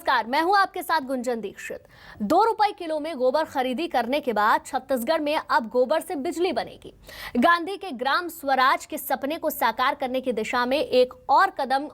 नमस्कार, मैं हूं आपके साथ गुंजन दीक्षित। 2 रुपए किलो में गोबर खरीदी करने के बाद छत्तीसगढ़ में अब गोबर से बिजली बनेगी। गांधी के ग्राम स्वराज के सपने को साकार करने की दिशा में एक और कदम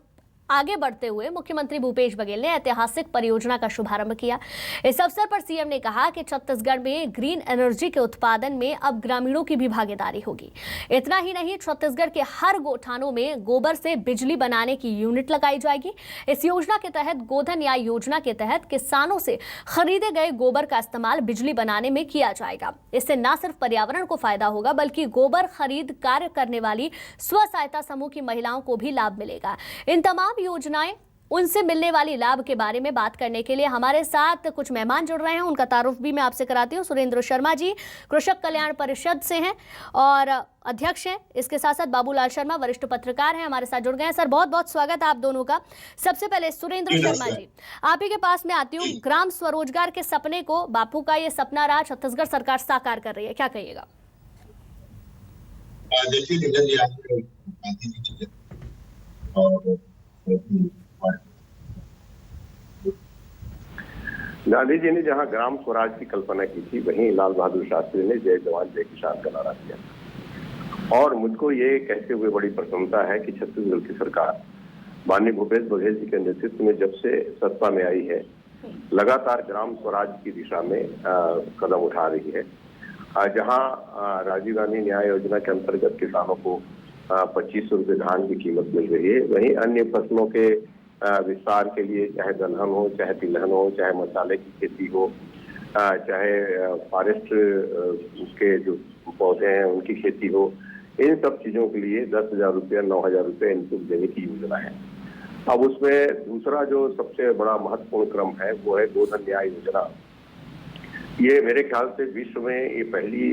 आगे बढ़ते हुए मुख्यमंत्री भूपेश बघेल ने ऐतिहासिक परियोजना का शुभारंभ किया। इस अवसर पर सीएम ने कहा कि छत्तीसगढ़ में ग्रीन एनर्जी के उत्पादन में अब ग्रामीणों की भी भागीदारी होगी। इतना ही नहीं, छत्तीसगढ़ के हर गौठानों में गोबर से बिजली बनाने की यूनिट लगाई जाएगी। इस योजना के तहत गोधन न्याय योजना के तहत किसानों से खरीदे गए गोबर का इस्तेमाल बिजली बनाने में किया जाएगा। इससे न सिर्फ पर्यावरण को फायदा होगा बल्कि गोबर खरीद कार्य करने वाली स्व सहायता समूह की महिलाओं को भी लाभ मिलेगा। इन तमाम योजनाएं, उनसे मिलने वाली लाभ के बारे में बात करने के लिए हमारे साथ कुछ मेहमान जुड़ रहे हैं। उनका तारुफ भी मैं आपसे कराती हूँ। सुरेंद्र शर्मा जी कृषक कल्याण परिषद से हैं और अध्यक्ष हैं। इसके साथ साथ बाबूलाल शर्मा वरिष्ठ पत्रकार हैं, हमारे साथ जुड़ गए हैं। सर, बहुत बहुत स्वागत है आप दोनों का। सबसे पहले सुरेंद्र शर्मा जी, आप ही के पास मैं आती हूँ। ग्राम स्वरोजगार के सपने को, बापू का ये सपना रहा, छत्तीसगढ़ सरकार साकार कर रही है, क्या कहिएगा? गांधी जी ने जहां ग्राम स्वराज की कल्पना की थी, वहीं लाल बहादुर शास्त्री ने जय जवान जय किसान का नारा दिया। और मुझको ये कहते हुए बड़ी प्रसन्नता है कि छत्तीसगढ़ की सरकार माननीय भूपेश बघेल जी के नेतृत्व में जब से सत्ता में आई है, लगातार ग्राम स्वराज की दिशा में कदम उठा रही है। जहां राजीव गांधी न्याय योजना के अंतर्गत किसानों को 2500 रुपये धान की कीमत मिल रही है, वहीं अन्य फसलों के विस्तार के लिए चाहे दलहन हो, चाहे तिलहन हो, चाहे मसाले की खेती हो, चाहे फॉरेस्ट के जो पौधे हैं उनकी खेती हो, इन सब चीजों के लिए 10,000 रुपये 9,000 रुपये इनपुट देने की योजना है। अब उसमें दूसरा जो सबसे बड़ा महत्वपूर्ण क्रम है वो है गोधन न्याय योजना। ये मेरे ख्याल से विश्व में ये पहली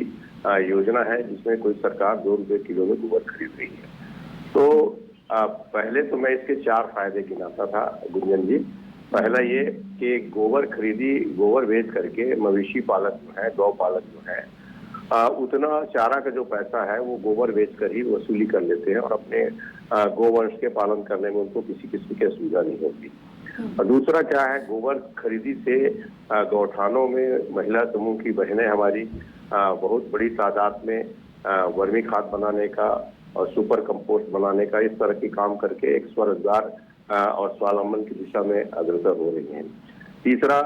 योजना है जिसमें कोई सरकार 2 रुपये किलो में गोबर खरीद रही है। तो पहले तो मैं इसके 4 फायदे गिनाता था गुंजन जी। पहला ये कि गोबर बेच करके मवेशी पालक जो है, गौ पालक जो है, उतना चारा का जो पैसा है वो गोबर बेच कर ही वसूली कर लेते हैं और अपने गोवंश के पालन करने में उनको किसी किस्म की असुविधा नहीं होती। और दूसरा क्या है, गोबर खरीदी से गौठानों में महिला समूह की बहनें हमारी बहुत बड़ी तादाद में वर्मी खाद बनाने का और सुपर कंपोस्ट बनाने का, इस तरह के काम करके एक स्वरोजगार और स्वावलंबन की दिशा में अग्रसर हो रही हैं। तीसरा,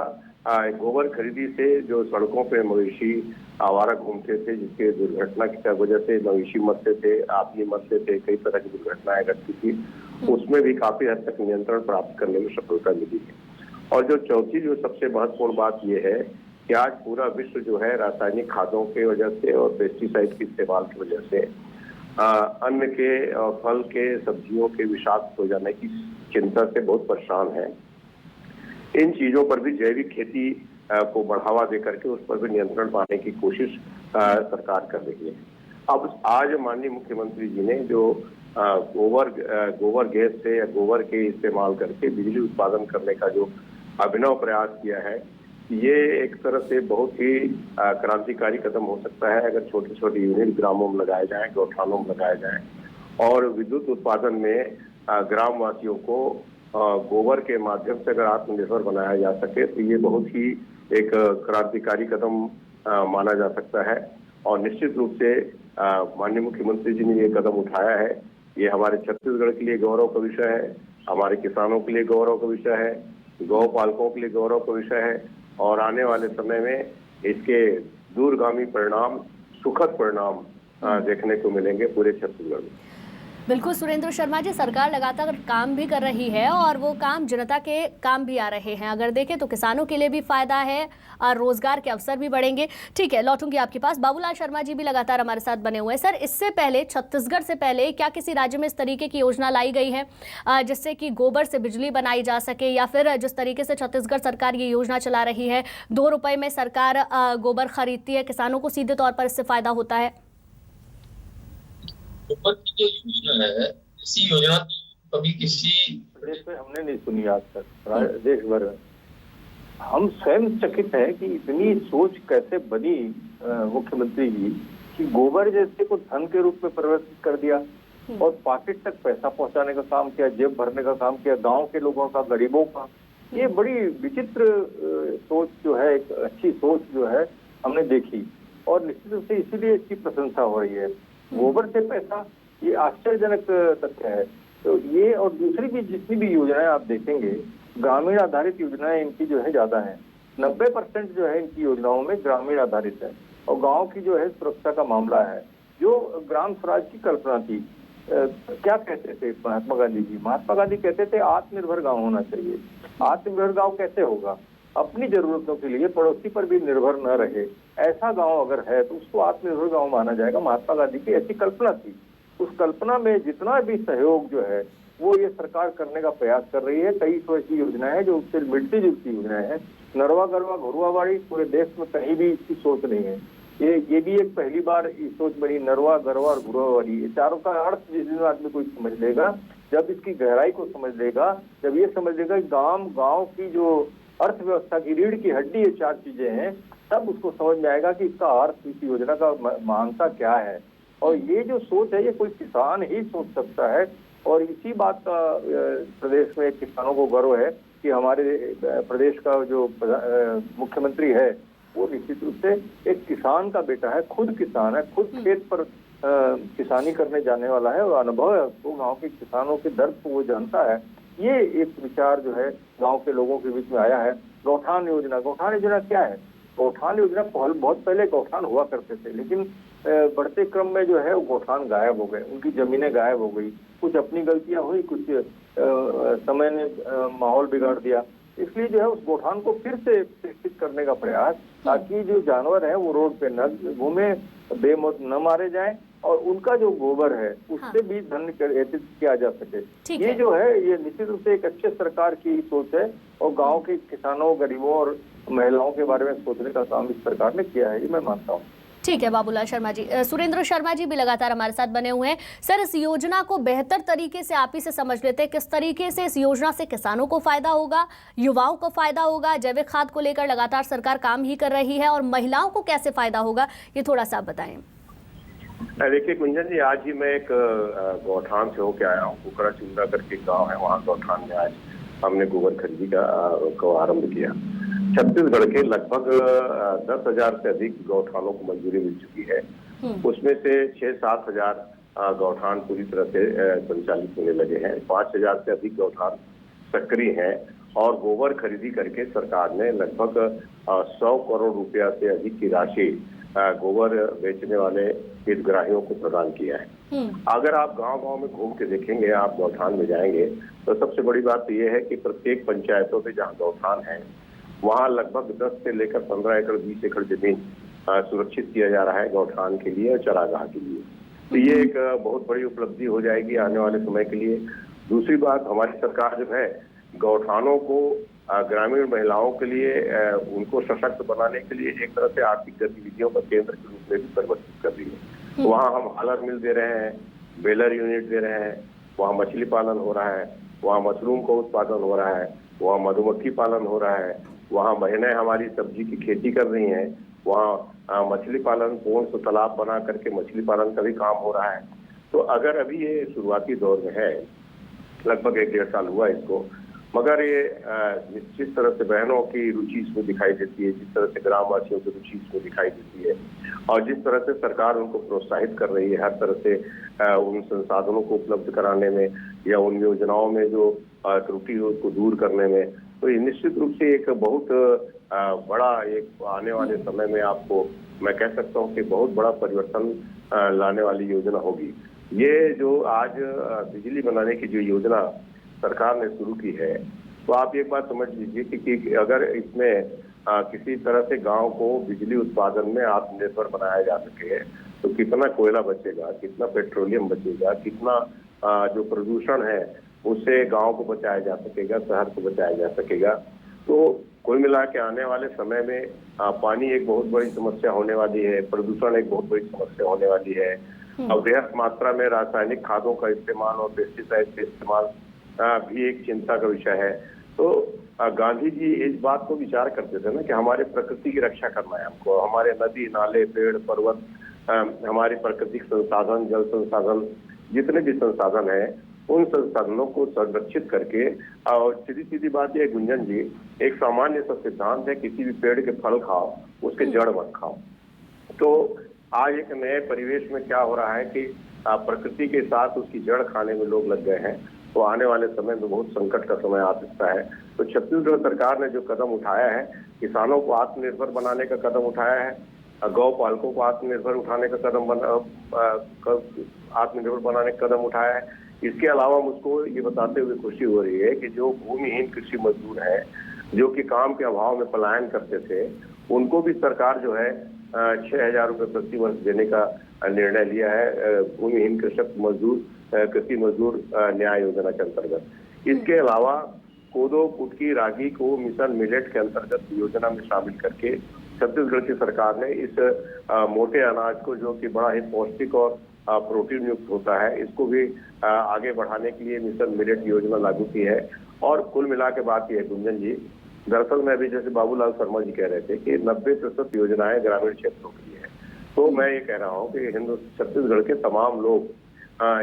गोबर खरीदी से जो सड़कों पे मवेशी आवारा घूमते थे, जिसके दुर्घटना की वजह से मवेशी मरते थे, आदमी मरते थे, कई तरह की दुर्घटनाएं घटती थी, उसमें भी काफी हद तक नियंत्रण प्राप्त करने में सफलता मिली है। और जो चौथी जो सबसे महत्वपूर्ण बात यह है कि आज पूरा विश्व जो है रासायनिक खादों की वजह से और पेस्टिसाइड के इस्तेमाल की वजह से अन्न के और फल के, सब्जियों के विषाक्त हो जाने की चिंता से बहुत परेशान है। इन चीजों पर भी जैविक खेती को बढ़ावा दे करके उस पर भी नियंत्रण पाने की कोशिश सरकार कर रही है। अब आज माननीय मुख्यमंत्री जी ने जो गोबर गैस से या गोबर के इस्तेमाल करके बिजली उत्पादन करने का जो अभिनव प्रयास किया है, ये एक तरह से बहुत ही क्रांतिकारी कदम हो सकता है अगर छोटे छोटे यूनिट ग्रामों में लगाए जाएं, गौठानों में लगाए जाएं और विद्युत उत्पादन में ग्रामवासियों को गोबर के माध्यम से अगर आत्मनिर्भर बनाया जा सके तो ये बहुत ही एक क्रांतिकारी कदम माना जा सकता है। और निश्चित रूप से माननीय मुख्यमंत्री जी ने ये कदम उठाया है, ये हमारे छत्तीसगढ़ के लिए गौरव का विषय है, हमारे किसानों के लिए गौरव का विषय है, गौ पालकों के लिए गौरव का विषय है और आने वाले समय में इसके दूरगामी परिणाम, सुखद परिणाम देखने को मिलेंगे पूरे छत्तीसगढ़ में। बिल्कुल सुरेंद्र शर्मा जी, सरकार लगातार काम भी कर रही है और वो काम जनता के काम भी आ रहे हैं। अगर देखें तो किसानों के लिए भी फायदा है और रोजगार के अवसर भी बढ़ेंगे। ठीक है, लौटूंगी आपके पास। बाबूलाल शर्मा जी भी लगातार हमारे साथ बने हुए हैं। सर, इससे पहले, छत्तीसगढ़ से पहले क्या किसी राज्य में इस तरीके की योजना लाई गई है जिससे कि गोबर से बिजली बनाई जा सके, या फिर जिस तरीके से छत्तीसगढ़ सरकार ये योजना चला रही है, 2 रुपए में सरकार गोबर खरीदती है, किसानों को सीधे तौर पर इससे फायदा होता है? गोबर की जो योजना है, इसी योजना कभी किसी प्रदेश में हमने नहीं सुनी आज तक देश भर में। हम स्वयं चकित हैं कि इतनी सोच कैसे बनी मुख्यमंत्री जी कि गोबर जैसे को धन के रूप में परिवर्तित कर दिया और पॉकेट तक पैसा पहुंचाने का काम किया, जेब भरने का काम किया, गांव के लोगों का, गरीबों का ये बड़ी विचित्र सोच जो है, एक अच्छी सोच जो है हमने देखी, और निश्चित रूप से इसीलिए इसकी प्रशंसा हो रही है। गोबर से पैसा, ये आश्चर्यजनक तथ्य है। तो ये और दूसरी भी जितनी भी योजनाएं आप देखेंगे, ग्रामीण आधारित योजनाएं इनकी जो है ज्यादा है। 90% जो है इनकी योजनाओं में ग्रामीण आधारित है, और गांव की जो है सुरक्षा का मामला है। जो ग्राम स्वराज की कल्पना थी, क्या कहते थे महात्मा गांधी जी? महात्मा गांधी कहते थे आत्मनिर्भर गांव होना चाहिए। आत्मनिर्भर गांव कैसे होगा? अपनी जरूरतों के लिए पड़ोसी पर भी निर्भर न रहे, ऐसा गांव अगर है तो उसको आत्मनिर्भर गांव माना जाएगा। महात्मा गांधी की ऐसी कल्पना थी। उस कल्पना में जितना भी सहयोग जो है वो ये सरकार करने का प्रयास कर रही है। कई तो ऐसी योजनाएं हैं जो उससे मिलती जुलती योजनाएं हैं। नरवा गरवा घुरुआबाड़ी पूरे देश में कहीं भी इसकी सोच नहीं है। ये भी एक पहली बार ये सोच बनी, नरवा गरवा और घुरुआबाड़ी। ये चारों का अर्थ जिस दिन आदमी कोई समझ लेगा, जब इसकी गहराई को समझ लेगा, जब ये समझ लेगा कि गांव की जो अर्थव्यवस्था की रीढ़ की हड्डी ये चार चीजें हैं, तब उसको समझ में आएगा कि इसका अर्थ, इस योजना का महानता क्या है। और ये जो सोच है ये कोई किसान ही सोच सकता है। और इसी बात का प्रदेश में किसानों को गर्व है कि हमारे प्रदेश का जो मुख्यमंत्री है वो निश्चित रूप से एक किसान का बेटा है, खुद किसान है, खुद खेत पर किसानी करने जाने वाला है, और अनुभव है उसको, गाँव के किसानों के दर्द को वो जानता है। ये एक विचार जो है गांव के लोगों के बीच में आया है। गौठान योजना, गौठान योजना क्या है? गौठान योजना बहुत पहले गौठान हुआ करते थे, लेकिन बढ़ते क्रम में जो है वो गौठान गायब हो गए, उनकी जमीनें गायब हो गई। कुछ अपनी गलतियां हुई, कुछ समय ने माहौल बिगाड़ दिया। इसलिए जो है उस गौठान को फिर से विकसित करने का प्रयास, ताकि जो जानवर है वो रोड पे न घूमे, बेमौत न मारे जाए, और उनका जो गोबर है उससे भी धन एकत्रित किया जा सके। ये जो है ये निश्चित रूप से एक अच्छे सरकार की सोच है, और गांव के किसानों, गरीबों और महिलाओं के बारे में सोचने का काम इस सरकार ने किया है, ये मैं मानता हूँ। ठीक है बाबूलाल शर्मा जी। सुरेंद्र शर्मा जी भी लगातार हमारे साथ बने हुए हैं। सर, इस योजना को बेहतर तरीके से आप ही से समझ लेते हैं, किस तरीके से इस योजना से किसानों को फायदा होगा, युवाओं को फायदा होगा, जैविक खाद को लेकर लगातार सरकार काम ही कर रही है, और महिलाओं को कैसे फायदा होगा, ये थोड़ा सा आप बताएं। देखिए गुंजन जी, आज ही मैं एक गौठान से होके आया हूँ। कुकरा चुंदा करके गांव है, वहाँ गौठान में आज हमने गोबर खरीदी को आरंभ किया। छत्तीसगढ़ के लगभग 10,000 से अधिक गौठानों को मंजूरी मिल चुकी है। उसमें से 6-7 हजार गौठान पूरी तरह से संचालित होने लगे हैं। 5,000 से अधिक गौठान सक्रिय हैं, और गोबर खरीदी करके सरकार ने लगभग 100 करोड़ रुपया से अधिक की राशि गोबर बेचने वाले हितग्राहियों को प्रदान किया है। अगर आप गांव-गांव में घूम के देखेंगे, आप गौठान में जाएंगे, तो सबसे बड़ी बात तो ये है कि प्रत्येक पंचायतों में जहां गौठान है, वहां लगभग 10 से लेकर 15 एकड़ 20 एकड़ जमीन सुरक्षित किया जा रहा है गौठान के लिए और चरागाह के लिए। तो ये एक बहुत बड़ी उपलब्धि हो जाएगी आने वाले समय के लिए। दूसरी बात, हमारी सरकार जो है गौठानों को ग्रामीण महिलाओं के लिए उनको सशक्त बनाने के लिए एक तरह से आर्थिक गतिविधियों का केंद्र के रूप में भी परिवर्तित कर रही है। वहाँ हम हालर मिल दे रहे हैं, बेलर यूनिट दे रहे हैं, वहाँ मछली पालन हो रहा है, वहाँ मशरूम का उत्पादन हो रहा है, वहाँ मधुमक्खी पालन हो रहा है, वहाँ बहनें हमारी सब्जी की खेती कर रही हैं, वहाँ मछली पालन पोंड से तालाब बना करके मछली पालन का भी काम हो रहा है। तो अगर अभी ये शुरुआती दौर में है, लगभग 1-1.5 साल हुआ इसको, मगर ये जिस तरह से बहनों की रुचि इसमें दिखाई देती है, जिस तरह से ग्रामवासियों की रुचि इसमें दिखाई देती है, और जिस तरह से सरकार उनको प्रोत्साहित कर रही है हर तरह से उन संसाधनों को उपलब्ध कराने में या उन योजनाओं में जो त्रुटि हो उसको दूर करने में, तो ये निश्चित रूप से एक बहुत बड़ा एक आने वाले समय में आपको मैं कह सकता हूँ कि बहुत बड़ा परिवर्तन लाने वाली योजना होगी। ये जो आज बिजली बनाने की जो योजना सरकार ने शुरू की है, तो आप एक बात समझ लीजिए कि अगर इसमें किसी तरह से गांव को बिजली उत्पादन में आत्मनिर्भर बनाया जा सके, तो कितना कोयला बचेगा, कितना पेट्रोलियम बचेगा, कितना जो प्रदूषण है उससे गांव को बचाया जा सकेगा, शहर को बचाया जा सकेगा। तो कुल मिला के आने वाले समय में पानी एक बहुत बड़ी समस्या होने वाली है, प्रदूषण एक बहुत बड़ी समस्या होने वाली है, अवैध मात्रा में रासायनिक खादों का इस्तेमाल और पेस्टिसाइड का इस्तेमाल भी एक चिंता का विषय है। तो गांधी जी इस बात को विचार करते थे ना कि हमारे प्रकृति की रक्षा करना है हमको, हमारे नदी नाले पेड़ पर्वत हमारे प्राकृतिक संसाधन जल संसाधन जितने भी संसाधन हैं उन संसाधनों को संरक्षित करके, और सीधी सीधी बात यह गुंजन जी, एक सामान्य सा सिद्धांत है, किसी भी पेड़ के फल खाओ, उसके जड़ मत खाओ। तो आज एक नए परिवेश में क्या हो रहा है कि प्रकृति के साथ उसकी जड़ खाने में लोग लग गए हैं, तो आने वाले समय में बहुत संकट का समय आ सकता है। तो छत्तीसगढ़ सरकार ने जो कदम उठाया है, किसानों को आत्मनिर्भर बनाने का कदम उठाया है, गौ पालकों को आत्मनिर्भर आत्मनिर्भर बनाने का कदम उठाया है। इसके अलावा मुझको ये बताते हुए खुशी हो रही है कि जो भूमिहीन कृषि मजदूर हैं, जो कि काम के अभाव में पलायन करते थे, उनको भी सरकार जो है 6,000 रुपये प्रति वर्ष देने का निर्णय लिया है, भूमिहीन कृषि मजदूर न्याय योजना के अंतर्गत। इसके अलावा कोदो, कुटकी, रागी को मिशन मिलेट के अंतर्गत योजना में शामिल करके छत्तीसगढ़ की सरकार ने इस मोटे अनाज को, जो कि बड़ा ही पौष्टिक और प्रोटीन युक्त होता है, इसको भी आगे बढ़ाने के लिए मिशन मिलेट योजना लागू की है। और कुल मिला के बात यह है गुंजन जी, दरअसल मैं अभी जैसे बाबूलाल शर्मा जी कह रहे थे कि 90% योजनाएं ग्रामीण क्षेत्रों के लिए है, तो मैं ये कह रहा हूँ कि छत्तीसगढ़ के तमाम लोग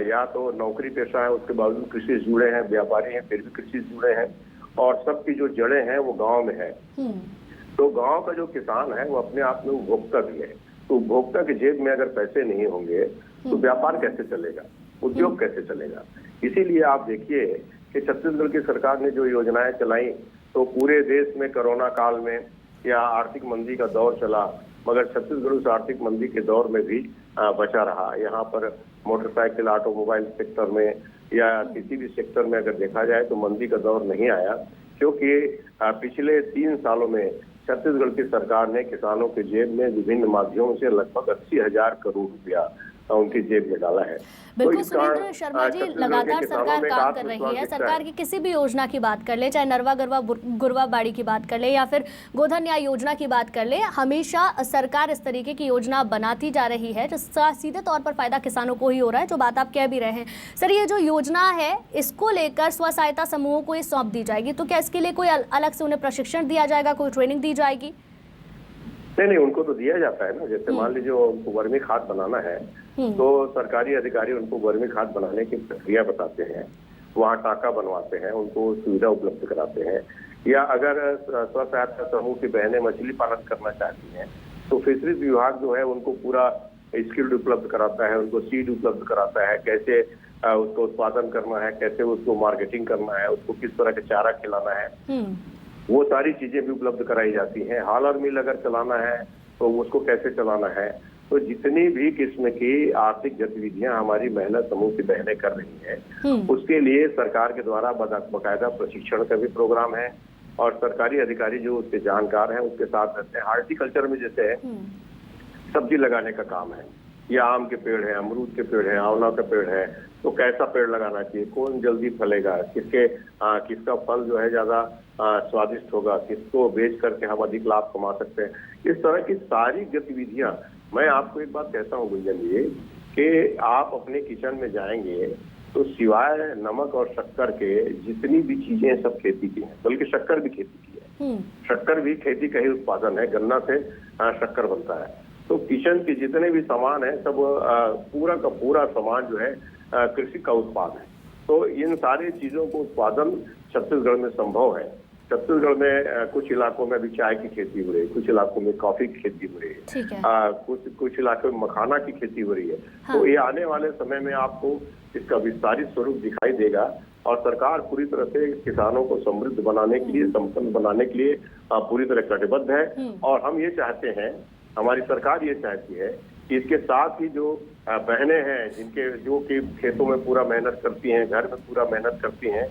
या तो नौकरी पेशा है, उसके बावजूद कृषि से जुड़े हैं, व्यापारी हैं फिर भी कृषि से जुड़े हैं, और सबकी जो जड़ें हैं वो गाँव में है। तो गांव का जो किसान है वो अपने आप में उपभोक्ता भी है। तो उपभोक्ता की जेब में अगर पैसे नहीं होंगे तो व्यापार कैसे चलेगा, उद्योग कैसे चलेगा। इसीलिए आप देखिए कि छत्तीसगढ़ की सरकार ने जो योजनाएं चलाई, तो पूरे देश में कोरोना काल में या आर्थिक मंदी का दौर चला, मगर छत्तीसगढ़ उस आर्थिक मंदी के दौर में भी बचा रहा। यहाँ पर मोटरसाइकिल, ऑटोमोबाइल सेक्टर में या किसी भी सेक्टर में अगर देखा जाए तो मंदी का दौर नहीं आया, क्योंकि पिछले 3 सालों में छत्तीसगढ़ की सरकार ने किसानों के जेब में विभिन्न माध्यमों से लगभग 80,000 करोड़ रुपया उनकी जेब में डाला है। बिल्कुल सुरेंद्र शर्मा जी, लगातार सरकार काम कर रही है। सरकार की किसी भी योजना की बात कर ले, चाहे नरवा गरवा गुरवा बाड़ी की बात कर ले या फिर गोधन न्याय योजना की बात कर ले, हमेशा सरकार इस तरीके की योजना बनाती जा रही है जिसका सीधे तौर पर फायदा किसानों को ही हो रहा है, जो बात आप कह भी रहे हैं। सर, ये जो योजना है इसको लेकर स्व सहायता समूहों को ये सौंप दी जाएगी, तो क्या इसके लिए कोई अलग से उन्हें प्रशिक्षण दिया जाएगा, कोई ट्रेनिंग दी जाएगी? नहीं, उनको तो दिया जाता है ना। जैसे मान लीजिए उनको वर्मी खाद बनाना है, तो सरकारी अधिकारी उनको वर्मी खाद बनाने की प्रक्रिया बताते हैं, वहाँ टाका बनवाते हैं, उनको सुविधा उपलब्ध कराते हैं। या अगर स्व सहायता समूह की बहनें मछली पालन करना चाहती हैं तो फिशरीज विभाग जो है उनको पूरा स्किल्ड उपलब्ध कराता है, उनको सीड उपलब्ध कराता है, कैसे उसको उत्पादन करना है, कैसे उसको मार्केटिंग करना है, उसको किस तरह का चारा खिलाना है, वो सारी चीजें भी उपलब्ध कराई जाती हैं। हालर मिल अगर चलाना है तो उसको कैसे चलाना है। तो जितनी भी किस्म की आर्थिक गतिविधियां हमारी महिला समूह की बहनें कर रही हैं, उसके लिए सरकार के द्वारा बाकायदा प्रशिक्षण का भी प्रोग्राम है, और सरकारी अधिकारी जो उसके जानकार हैं उसके साथ रहते हैं। हार्टिकल्चर में जैसे है सब्जी लगाने का काम है, या आम के पेड़ है, अमरूद के पेड़ है, आंवला का पेड़ है, तो कैसा पेड़ लगाना चाहिए, कौन जल्दी फलेगा, किसका फल जो है ज्यादा स्वादिष्ट होगा, किसको बेच करके हम अधिक लाभ कमा सकते हैं। इस तरह की सारी गतिविधियां, मैं आपको एक बात कहता हूँ गुंजन जी, कि आप अपने किचन में जाएंगे तो सिवाय नमक और शक्कर के जितनी भी चीजें सब खेती की हैं, बल्कि शक्कर भी खेती की है, शक्कर भी खेती का ही उत्पादन है, गन्ना से शक्कर बनता है। तो किचन के जितने भी सामान है सब पूरा का पूरा सामान जो है कृषि का उत्पाद है। तो इन सारी चीजों को उत्पादन छत्तीसगढ़ में संभव है। छत्तीसगढ़ में कुछ इलाकों में अभी चाय की खेती हो रही है, कुछ इलाकों में कॉफी की खेती हो रही है, कुछ इलाकों में मखाना की खेती हो रही है। तो ये आने वाले समय में आपको इसका विस्तारित स्वरूप दिखाई देगा, और सरकार पूरी तरह से किसानों को समृद्ध बनाने के लिए, संपन्न बनाने के लिए पूरी तरह कटिबद्ध है। और हम ये चाहते हैं, हमारी सरकार ये चाहती है कि इसके साथ ही जो बहनें हैं जो कि खेतों में पूरा मेहनत करती हैं, घर में पूरा मेहनत करती हैं,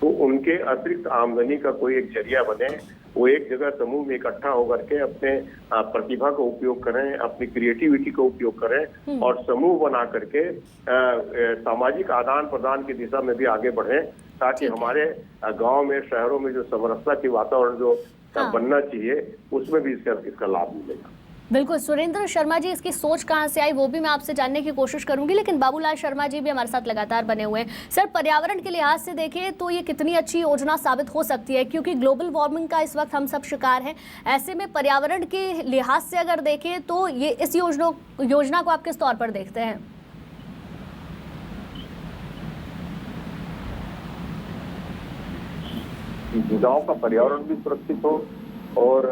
तो उनके अतिरिक्त आमदनी का कोई एक जरिया बने, वो एक जगह समूह में इकट्ठा होकर के अपने प्रतिभा का उपयोग करें, अपनी क्रिएटिविटी का उपयोग करें, और समूह बना करके सामाजिक आदान प्रदान की दिशा में भी आगे बढ़ें, ताकि हमारे गांव में, शहरों में जो समरसता की वातावरण जो बनना चाहिए, उसमें भी इसका लाभ मिलेगा। बिल्कुल सुरेंद्र शर्मा जी, इसकी सोच कहाँ से आई वो भी मैं आपसे जानने की कोशिश करूंगी, लेकिन बाबूलाल शर्मा जी भी हमारे साथ लगातार बने हुए हैं। सर, पर्यावरण के लिहाज से देखें तो ये कितनी अच्छी योजना साबित हो सकती है, क्योंकि ग्लोबल वार्मिंग का इस वक्त हम सब शिकार हैं। ऐसे में पर्यावरण के लिहाज से अगर देखें तो ये इस योजना को आप किस तौर पर देखते हैं? कि गांव का पर्यावरण भी सुरक्षित हो और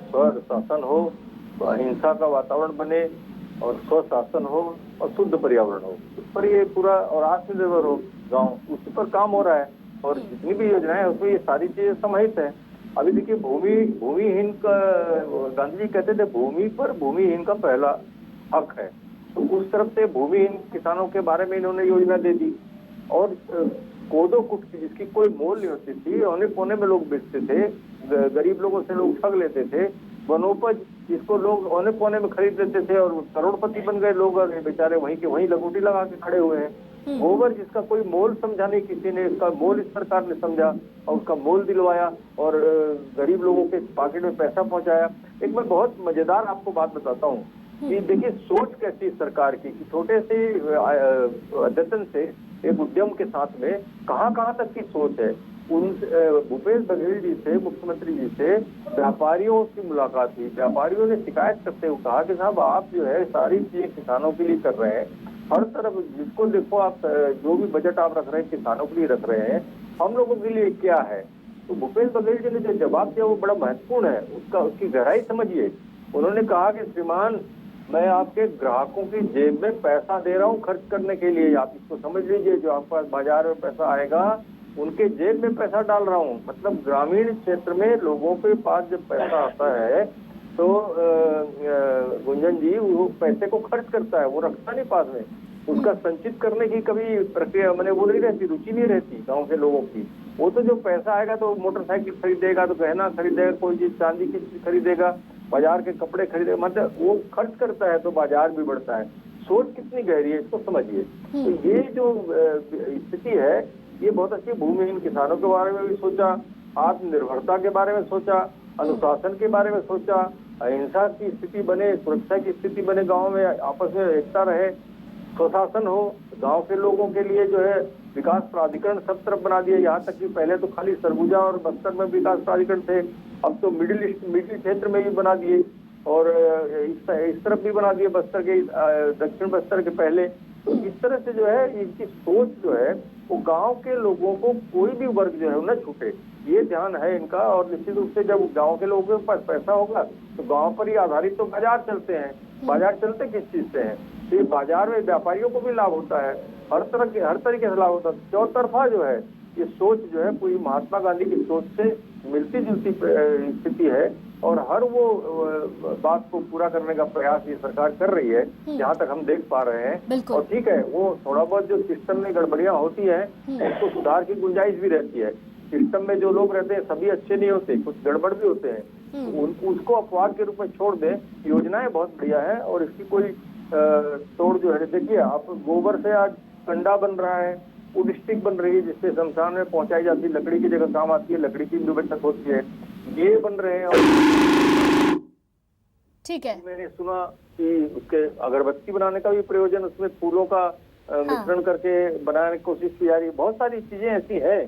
स्वशासन हो, अहिंसा का वातावरण बने और स्वशासन हो और शुद्ध पर्यावरण हो, उस पर ये पूरा और आत्मनिर्भर हो गांव, उस पर काम हो रहा है। और जितनी भी योजनाएं उसमें ये सारी चीजें समाहित है। अभी देखिए भूमिहीन का, गांधी जी कहते थे भूमि पर भूमिहीन का पहला हक है, तो उस तरफ से भूमिहीन किसानों के बारे में इन्होंने योजना दे दी। और कोदो कुट की जिसकी कोई मोल नहीं होती थी, औने कोने में लोग बेचते थे, गरीब लोगों से लोग ठग लेते थे। वनोपज जिसको लोग औने कोने में खरीद लेते थे और करोड़पति बन गए लोग, और बेचारे वहीं के वहीं लगोटी लगा के खड़े हुए हैं। गोबर जिसका कोई मोल समझा नहीं किसी ने, इसका मोल इस सरकार ने समझा और उसका मोल दिलवाया और गरीब लोगों के पॉकेट में पैसा पहुंचाया। एक मैं बहुत मजेदार आपको बात बताता हूँ कि देखिए सोच कैसी सरकार की, कि छोटे से अद्यतन से एक उद्यम के साथ में कहाँ तक की सोच है। उन भूपेश बघेल जी से, मुख्यमंत्री जी से व्यापारियों की मुलाकात हुई। व्यापारियों ने शिकायत करते हुए कहा कि साहब आप जो है सारी चीजें किसानों के लिए कर रहे हैं, हर तरफ जिसको देखो आप जो भी बजट आप रख रहे हैं किसानों के लिए रख रहे हैं, हम लोगों के लिए क्या है। तो भूपेश बघेल जी ने जो जवाब दिया वो बड़ा महत्वपूर्ण है, उसकी गहराई समझिए। उन्होंने कहा कि श्रीमान मैं आपके ग्राहकों की जेब में पैसा दे रहा हूँ खर्च करने के लिए, आप इसको समझ लीजिए। जो आपके पास बाजार में पैसा आएगा उनके जेब में पैसा डाल रहा हूँ। मतलब ग्रामीण क्षेत्र में लोगों के पास जब पैसा आता है तो गुंजन जी वो पैसे को खर्च करता है, वो रखता नहीं पास में। उसका संचित करने की कभी प्रक्रिया मैंने वो नहीं रहती, रुचि नहीं रहती गांव के लोगों की। वो तो जो पैसा आएगा तो मोटरसाइकिल खरीदेगा, तो गहना खरीदेगा, कोई चीज चांदी की चीज खरीदेगा, बाजार के कपड़े खरीदेगा, मतलब वो खर्च करता है तो बाजार भी बढ़ता है। सोच कितनी गहरी है इसको समझिए। तो ये जो स्थिति है ये बहुत अच्छी। भूमिहीन किसानों के बारे में भी सोचा, आत्मनिर्भरता के बारे में सोचा, अनुशासन के बारे में सोचा, अहिंसा की स्थिति बने, सुरक्षा की स्थिति बने, गांव में आपस में एकता रहे, स्वशासन हो, गांव के लोगों के लिए जो है विकास प्राधिकरण सब तरफ बना दिया। यहाँ तक कि पहले तो खाली सरगुजा और बस्तर में विकास प्राधिकरण थे, अब तो मिडिल क्षेत्र में भी बना दिए और इस तरफ भी बना दिए, बस्तर के दक्षिण बस्तर के पहले। तो इस तरह से जो है इनकी सोच जो है वो गांव के लोगों को कोई भी वर्ग जो है न छूटे, ये ध्यान है इनका। और निश्चित रूप से जब गांव के लोगों के पास पैसा होगा तो गांव पर ही आधारित तो बाजार चलते हैं। बाजार चलते किस चीज से हैं? तो ये बाजार में व्यापारियों को भी लाभ होता है, हर तरीके से लाभ होता है। चौतरफा जो है ये सोच जो है पूरी महात्मा गांधी की सोच से मिलती जुलती स्थिति है और हर वो बात को पूरा करने का प्रयास ये सरकार कर रही है जहाँ तक हम देख पा रहे हैं। और ठीक है, वो थोड़ा बहुत जो सिस्टम में गड़बड़ियां होती है उसको सुधार की गुंजाइश भी रहती है। सिस्टम में जो लोग रहते हैं सभी अच्छे नहीं होते, कुछ गड़बड़ भी होते हैं, उसको अपवाद के रूप में छोड़ दें। योजनाएं बहुत बढ़िया है और इसकी कोई तोड़ जो है, देखिए आप गोबर से आज कंडा बन रहा है, फूड स्टिक बन रही है जिससे शमशान में पहुंचाई जाती है, लकड़ी की जगह काम आती है, लकड़ी की भी बचत होती है, ये बन रहे हैं। और ठीक है, मैंने सुना कि उसके अगरबत्ती बनाने का भी प्रयोजन, उसमें फूलों का मिश्रण करके बनाने की कोशिश की जा रही है। बहुत सारी चीजें ऐसी है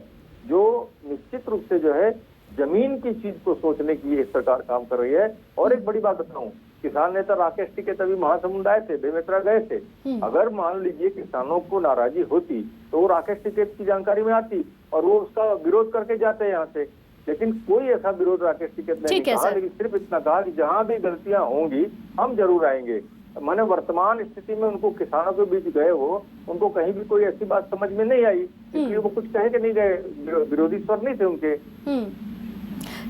जो निश्चित रूप से जो है जमीन की चीज को सोचने की ये सरकार काम कर रही है। और एक बड़ी बात बताऊं, किसान नेता राकेश टिकैत अभी महासमुंद आए थे, बेमेतरा गए थे। अगर मान लीजिए किसानों को नाराजगी होती तो वो राकेश टिकैत की जानकारी में आती और वो उसका विरोध करके जाते यहाँ से, लेकिन कोई ऐसा विरोध राकेश टिकैत ने नहीं कहा। लेकिन सिर्फ इतना कहा कि जहाँ भी गलतियां होंगी हम जरूर आएंगे। मैंने वर्तमान स्थिति में उनको किसानों के बीच गए हो, उनको कहीं भी कोई ऐसी बात समझ में नहीं आई, इसलिए वो कुछ कहे के नहीं गए, विरोधी स्वर नहीं थे उनके।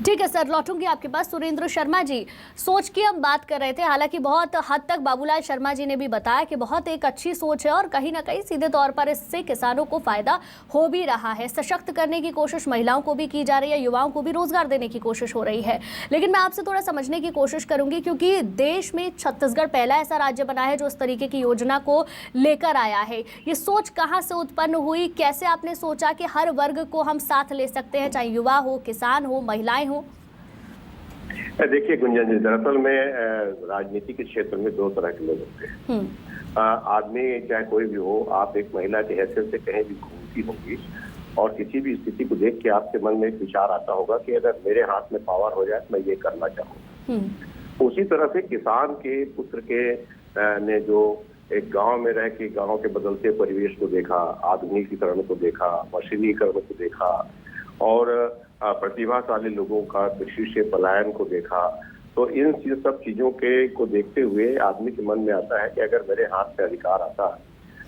ठीक है सर, लौटूंगी आपके पास। सुरेंद्र शर्मा जी, सोच की हम बात कर रहे थे, हालांकि बहुत हद तक बाबूलाल शर्मा जी ने भी बताया कि बहुत एक अच्छी सोच है और कहीं ना कहीं सीधे तौर पर इससे किसानों को फायदा हो भी रहा है। सशक्त करने की कोशिश महिलाओं को भी की जा रही है, युवाओं को भी रोजगार देने की कोशिश हो रही है। लेकिन मैं आपसे थोड़ा समझने की कोशिश करूंगी, क्योंकि देश में छत्तीसगढ़ पहला ऐसा राज्य बना है जो इस तरीके की योजना को लेकर आया है। ये सोच कहाँ से उत्पन्न हुई, कैसे आपने सोचा कि हर वर्ग को हम साथ ले सकते हैं, चाहे युवा हो, किसान हो, महिलाएं हो? देखिए गुंजन जी, दरअसल में राजनीति के क्षेत्र में दो तरह के लोग होते हैं। आदमी चाहे कोई भी हो, आप एक महिला की हैसियत से कहीं भी घूमती होंगी और किसी भी स्थिति को देख के आपके मन में एक विचार आता होगा कि अगर मेरे हाथ में पावर हो जाए तो मैं ये करना चाहूंगा। उसी तरह से किसान के पुत्र के ने जो एक गांव में रह के गांव के बदलते परिवेश को देखा, आधुनिकीकरण को देखा, मशीनीकरण को देखा और प्रतिभाशाली लोगों का कृषि से पलायन को देखा, तो इन सब चीजों को देखते हुए आदमी के मन में आता है कि अगर मेरे हाथ में अधिकार आता,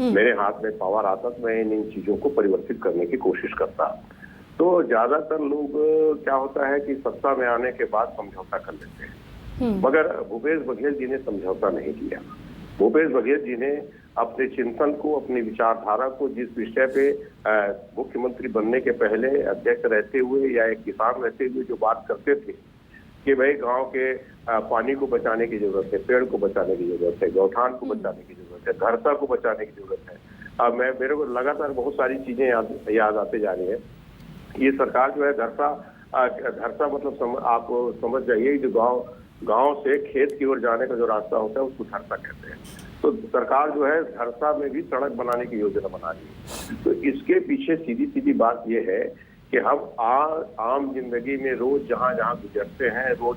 मेरे हाथ में पावर आता, तो मैं इन चीजों को परिवर्तित करने की कोशिश करता। तो ज्यादातर लोग क्या होता है कि सत्ता में आने के बाद समझौता कर लेते हैं, मगर भूपेश बघेल जी ने समझौता नहीं किया। भूपेश बघेल जी ने अपने चिंतन को, अपनी विचारधारा को, जिस विषय पे मुख्यमंत्री बनने के पहले अध्यक्ष रहते हुए या एक किसान रहते हुए जो बात करते थे कि भाई गांव के पानी को बचाने की जरूरत है, पेड़ को बचाने की जरूरत है, गौठान को बचाने की जरूरत है, धरता को बचाने की जरूरत है। मेरे को लगातार बहुत सारी चीजें याद आते जा रही है। ये सरकार जो है धरता मतलब आप समझ जाइए, जो गांव से खेत की ओर जाने का जो रास्ता होता है उसको धरता कहते हैं। तो सरकार जो है धरता में भी सड़क बनाने की योजना बना रही है। तो इसके पीछे सीधी सीधी बात यह है कि हम आम जिंदगी में रोज जहां जहां गुजरते हैं, रोज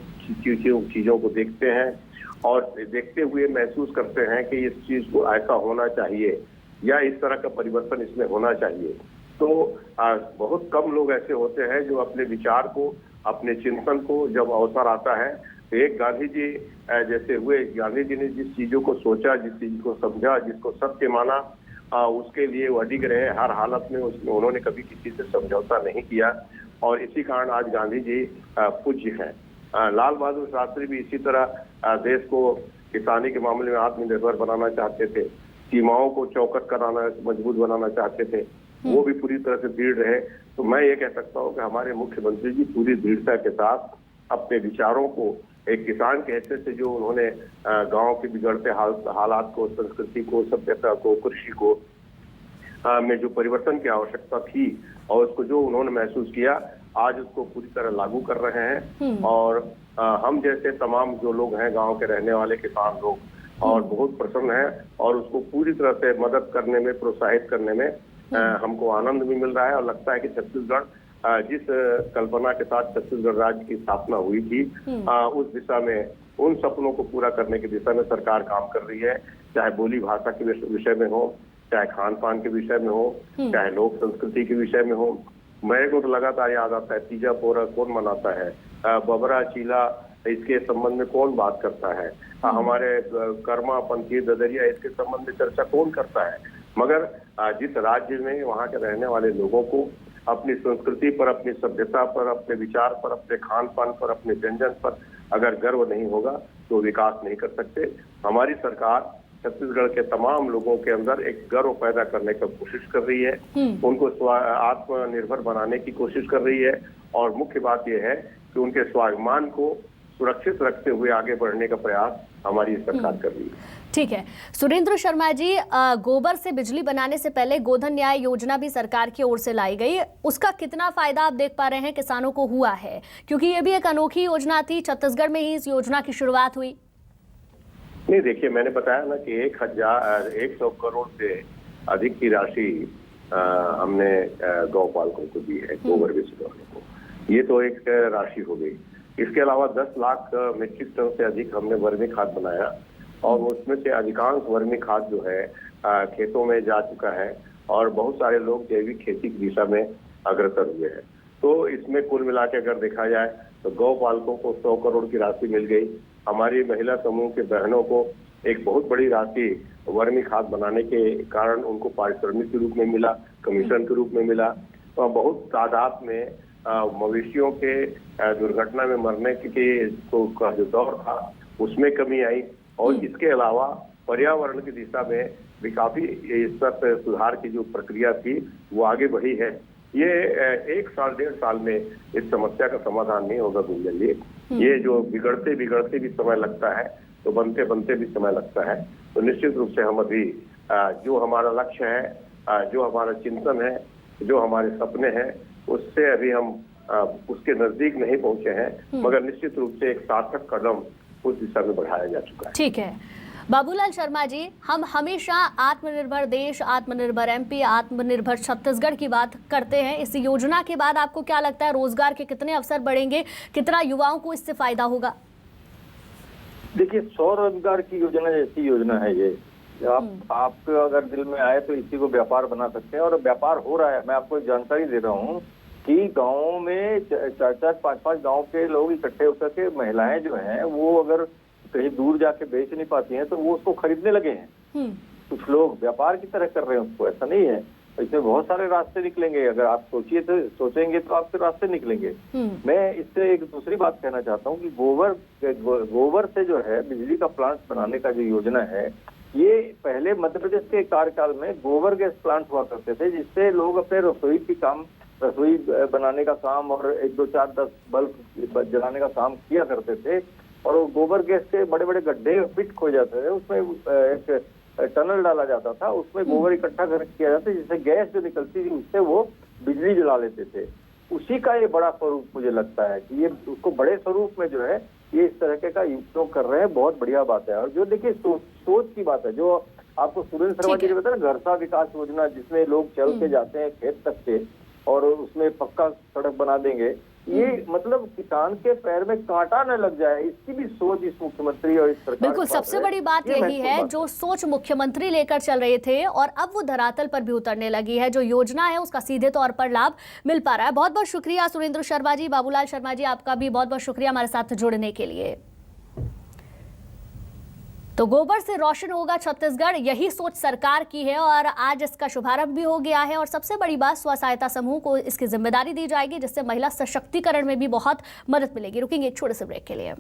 चीजों को देखते हैं और देखते हुए महसूस करते हैं कि इस चीज को ऐसा होना चाहिए या इस तरह का परिवर्तन इसमें होना चाहिए। तो बहुत कम लोग ऐसे होते हैं जो अपने विचार को, अपने चिंतन को जब अवसर आता है, तो एक गांधी जी जैसे हुए, गांधी जी ने जिस चीजों को सोचा, जिस चीज को समझा, जिसको सत्य माना, उसके लिए वो अडिग रहे हर हालत में। उसमें उन्होंने कभी किसी से समझौता नहीं किया और इसी कारण आज गांधी जी पूज्य हैं। लाल बहादुर शास्त्री भी इसी तरह देश को किसानी के मामले में आत्मनिर्भर बनाना चाहते थे, सीमाओं को चौकट कराना, मजबूत बनाना चाहते थे, वो भी पूरी तरह से दृढ़ रहे। तो मैं ये कह सकता हूँ कि हमारे मुख्यमंत्री जी पूरी दृढ़ता के साथ अपने विचारों को, एक किसान के हैसियत से जो उन्होंने गांव के बिगड़ते हालात को, संस्कृति को, सभ्यता को, कृषि को में जो परिवर्तन की आवश्यकता थी और उसको जो उन्होंने महसूस किया, आज उसको पूरी तरह लागू कर रहे हैं। और हम जैसे तमाम जो लोग हैं गांव के रहने वाले किसान लोग और बहुत प्रसन्न हैं और उसको पूरी तरह से मदद करने में, प्रोत्साहित करने में हमको आनंद भी मिल रहा है। और लगता है कि छत्तीसगढ़ जिस कल्पना के साथ छत्तीसगढ़ राज्य की स्थापना हुई थी, उस दिशा में, उन सपनों को पूरा करने की दिशा में सरकार काम कर रही है। चाहे बोली भाषा के विषय में हो, चाहे खान पान के विषय में हो, चाहे लोक संस्कृति के विषय में हो। मेरे को तो लगातार याद आता है, तीजा पोरा कौन मनाता है, बबरा चीला इसके संबंध में कौन बात करता है, हमारे कर्मा पंथी ददरिया इसके संबंध में चर्चा कौन करता है। मगर जिस राज्य में वहाँ के रहने वाले लोगों को अपनी संस्कृति पर, अपनी सभ्यता पर, अपने विचार पर, अपने खान पान पर, अपने व्यंजन पर अगर गर्व नहीं होगा तो विकास नहीं कर सकते। हमारी सरकार छत्तीसगढ़ के तमाम लोगों के अंदर एक गर्व पैदा करने की कोशिश कर रही है, उनको आत्मनिर्भर बनाने की कोशिश कर रही है और मुख्य बात यह है कि उनके स्वाभिमान को सुरक्षित रखते हुए आगे बढ़ने का प्रयास हमारी सरकार कर रही है। ठीक है सुरेंद्र शर्मा जी, गोबर से बिजली बनाने से पहले गोधन न्याय योजना भी सरकार की ओर से लाई गई, उसका कितना फायदा आप देख पा रहे हैं किसानों को हुआ है? क्योंकि ये भी एक अनोखी योजना थी, छत्तीसगढ़ में ही इस योजना की शुरुआत हुई। नहीं, देखिए मैंने बताया ना कि 100 करोड़ से अधिक की राशि हमने गौपालकों को दी है, गोबर बेचने को। ये तो एक राशि हो गई। इसके अलावा 10 लाख मीट्रिक टन से अधिक हमने वर्मी खाद बनाया और उसमें से अधिकांश वर्मी खाद जो है खेतों में जा चुका है और बहुत सारे लोग जैविक खेती की दिशा में अग्रसर हुए हैं। तो इसमें कुल मिला के अगर देखा जाए तो गौ पालकों को 100 करोड़ की राशि मिल गई। हमारी महिला समूह के बहनों को एक बहुत बड़ी राशि वर्मी खाद बनाने के कारण उनको पारिश्रमिक के रूप में मिला, कमीशन के रूप में मिला। तो बहुत तादाद में मवेशियों के दुर्घटना में मरने का जो दौर था उसमें कमी आई और इसके अलावा पर्यावरण की दिशा में भी काफी इस पर सुधार की जो प्रक्रिया थी वो आगे बढ़ी है। ये 1 साल 1.5 साल में इस समस्या का समाधान नहीं होगा गुंजन जी। ये जो बिगड़ते बिगड़ते भी समय लगता है तो बनते बनते भी समय लगता है। तो निश्चित रूप से हम अभी जो हमारा लक्ष्य है, जो हमारा चिंतन है, जो हमारे सपने हैं, उससे अभी हम उसके नजदीक नहीं पहुंचे हैं, मगर निश्चित रूप से एक सार्थक कदम उस दिशा में बढ़ाया जा चुका है। ठीक है बाबूलाल शर्मा जी, हम हमेशा आत्मनिर्भर देश, आत्मनिर्भर एमपी, आत्मनिर्भर छत्तीसगढ़ की बात करते हैं। इस योजना के बाद आपको क्या लगता है रोजगार के कितने अवसर बढ़ेंगे, कितना युवाओं को इससे फायदा होगा? देखिए, स्वरोजगार की योजना जैसी योजना है ये। आपको अगर दिल में आए तो इसी को व्यापार बना सकते हैं और व्यापार हो रहा है। मैं आपको जानकारी दे रहा हूँ कि गाँव में 4-4, 5-5 गाँव के लोग इकट्ठे होकर के महिलाएं जो हैं वो अगर कहीं दूर जाके बेच नहीं पाती हैं तो वो उसको खरीदने लगे हैं। कुछ लोग व्यापार की तरह कर रहे हैं उसको, ऐसा नहीं है। इसमें बहुत सारे रास्ते निकलेंगे, अगर आप सोचेंगे तो आपके रास्ते निकलेंगे। मैं इससे एक दूसरी बात कहना चाहता हूँ कि गोबर से जो है बिजली का प्लांट बनाने का जो योजना है, ये पहले मध्य प्रदेश के कार्यकाल में गोबर गैस प्लांट हुआ करते थे, जिससे लोग अपने रसोई बनाने का काम और 1, 2, 4, 10 बल्ब जलाने का काम किया करते थे। और वो गोबर गैस के बड़े बड़े गड्ढे पिट खोए जाते थे, उसमें एक टनल डाला जाता था, उसमें गोबर इकट्ठा किया जाता, जिससे गैस जो निकलती थी उससे वो बिजली जला लेते थे। उसी का ये बड़ा स्वरूप मुझे लगता है कि ये उसको बड़े स्वरूप में जो है ये इस तरह का उपयोग कर रहे हैं, बहुत बढ़िया बात है। और जो देखिए सोच की बात है, जो आपको सुरेंद्र शर्मा जी ने बताया ना, घर सा विकास योजना, जिसमें लोग चल के जाते हैं खेत तक के और उसमें पक्का सड़क बना देंगे, ये मतलब किसान के पैर में कांटा न लग जाए, इसकी भी सोच इस मुख्यमंत्री और इस सरकार। बिल्कुल, सबसे बड़ी बात यही है, जो सोच मुख्यमंत्री लेकर चल रहे थे और अब वो धरातल पर भी उतरने लगी है, जो योजना है उसका सीधे तौर पर लाभ मिल पा रहा है। बहुत बहुत शुक्रिया सुरेंद्र शर्मा जी, बाबूलाल शर्मा जी, आपका भी बहुत बहुत शुक्रिया हमारे साथ जुड़ने के लिए। तो गोबर से रोशन होगा छत्तीसगढ़, यही सोच सरकार की है और आज इसका शुभारंभ भी हो गया है। और सबसे बड़ी बात, स्व सहायता समूह को इसकी जिम्मेदारी दी जाएगी, जिससे महिला सशक्तिकरण में भी बहुत मदद मिलेगी। रुकेंगे एक छोटे से ब्रेक के लिए।